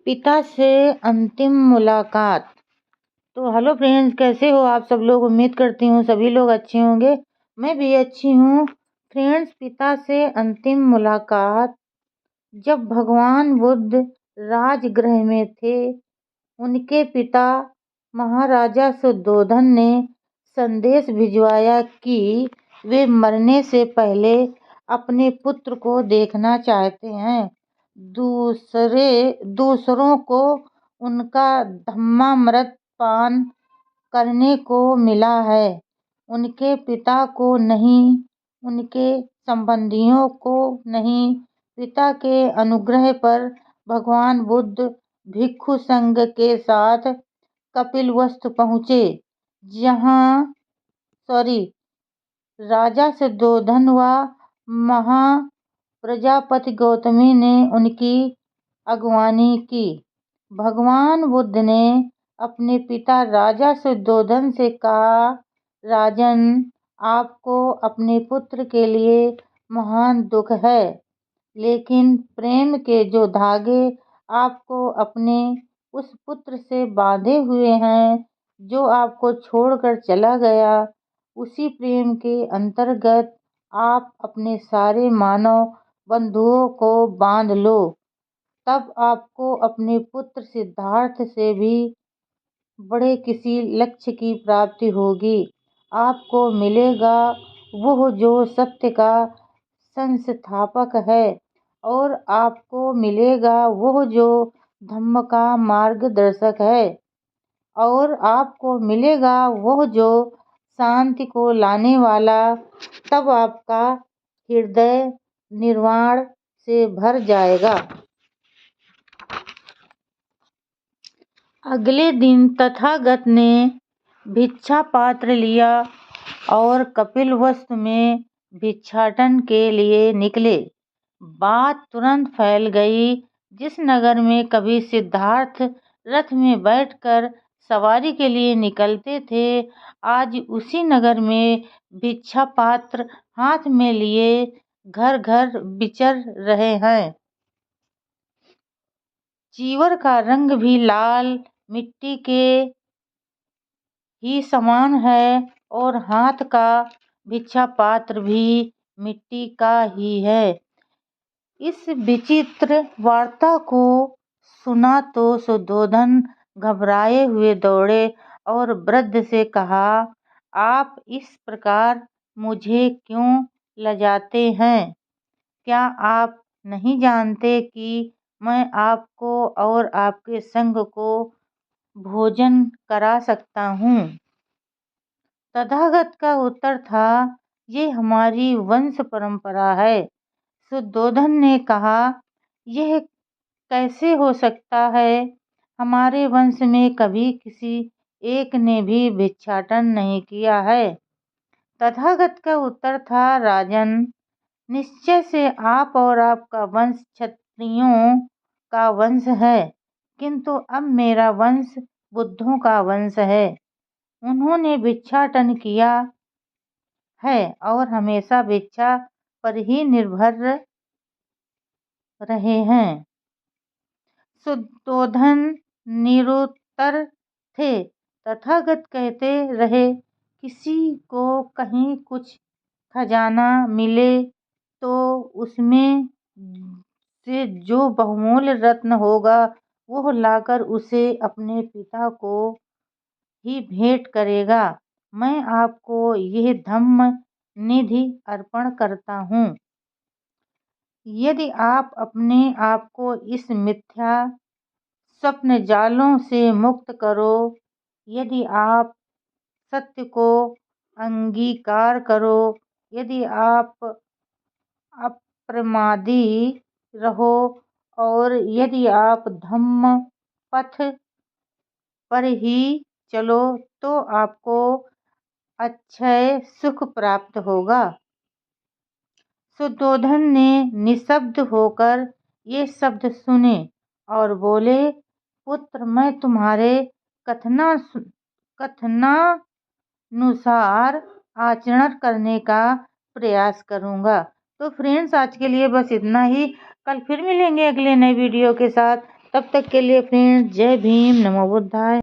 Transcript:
पिता से अंतिम मुलाकात। तो हेलो फ्रेंड्स, कैसे हो आप सब लोग। उम्मीद करती हूँ सभी लोग अच्छे होंगे। मैं भी अच्छी हूँ। फ्रेंड्स, पिता से अंतिम मुलाकात। जब भगवान बुद्ध राजगृह में थे, उनके पिता महाराजा सुद्धोधन ने संदेश भिजवाया कि वे मरने से पहले अपने पुत्र को देखना चाहते हैं। दूसरों को उनका धम्मामृत पान करने को मिला है, उनके पिता को नहीं, उनके संबंधियों को नहीं। पिता के अनुग्रह पर भगवान बुद्ध भिक्षु संघ के साथ कपिलवस्तु पहुँचे, जहाँ राजा सुद्धोधन व महाप्रजापति गौतमी ने उनकी अगवानी की। भगवान बुद्ध ने अपने पिता राजा सुद्धोधन से कहा, राजन, आपको अपने पुत्र के लिए महान दुख है, लेकिन प्रेम के जो धागे आपको अपने उस पुत्र से बांधे हुए हैं, जो आपको छोड़कर चला गया, उसी प्रेम के अंतर्गत आप अपने सारे मानव बंधुओं को बांध लो। तब आपको अपने पुत्र सिद्धार्थ से भी बड़े किसी लक्ष्य की प्राप्ति होगी। आपको मिलेगा वह जो सत्य का संस्थापक है, और आपको मिलेगा वह जो धम्म का मार्गदर्शक है, और आपको मिलेगा वह जो शांति को लाने वाला। तब आपका हृदय निर्वाण से भर जाएगा। अगले दिन तथागत ने भिक्षा पात्र लिया और कपिलवस्तु में भिक्षाटन के लिए निकले। बात तुरंत फैल गई। जिस नगर में कभी सिद्धार्थ रथ में बैठकर सवारी के लिए निकलते थे, आज उसी नगर में भिक्षा पात्र हाथ में लिए घर घर विचर रहे हैं। चीवर का रंग भी लाल मिट्टी के ही समान है, और हाथ का भिक्षा पात्र भी मिट्टी का ही है। इस विचित्र वार्ता को सुना तो सुद्धोधन घबराए हुए दौड़े और वृद्ध से कहा, आप इस प्रकार मुझे क्यों लजाते हैं? क्या आप नहीं जानते कि मैं आपको और आपके संग को भोजन करा सकता हूँ? तथागत का उत्तर था, ये हमारी वंश परंपरा है। सुद्धोधन ने कहा, यह कैसे हो सकता है? हमारे वंश में कभी किसी एक ने भी भिक्षाटन नहीं किया है। तथागत का उत्तर था, राजन, निश्चय से आप और आपका वंश क्षत्रियों का वंश है, किंतु अब मेरा वंश बुद्धों का वंश है। उन्होंने भिक्षाटन किया है और हमेशा भिक्षा पर ही निर्भर रहे हैं। सुद्धोधन निरुत्तर थे। तथागत कहते रहे, किसी को कहीं कुछ खजाना मिले तो उसमें से जो बहुमूल्य रत्न होगा, वह लाकर उसे अपने पिता को ही भेंट करेगा। मैं आपको यह धम्म निधि अर्पण करता हूँ। यदि आप अपने आप को इस मिथ्या स्वप्न जालों से मुक्त करो, यदि आप सत्य को अंगीकार करो, यदि आप अप्रमादी रहो, और यदि आप धम्म पथ पर ही चलो, तो आपको अक्षय सुख प्राप्त होगा। सुद्धोधन ने निशब्द होकर ये शब्द सुने और बोले, पुत्र, मैं तुम्हारे कथनानुसार आचरण करने का प्रयास करूंगा। तो फ्रेंड्स, आज के लिए बस इतना ही। कल फिर मिलेंगे अगले नए वीडियो के साथ। तब तक के लिए फ्रेंड्स, जय भीम, नमो बुद्धाय।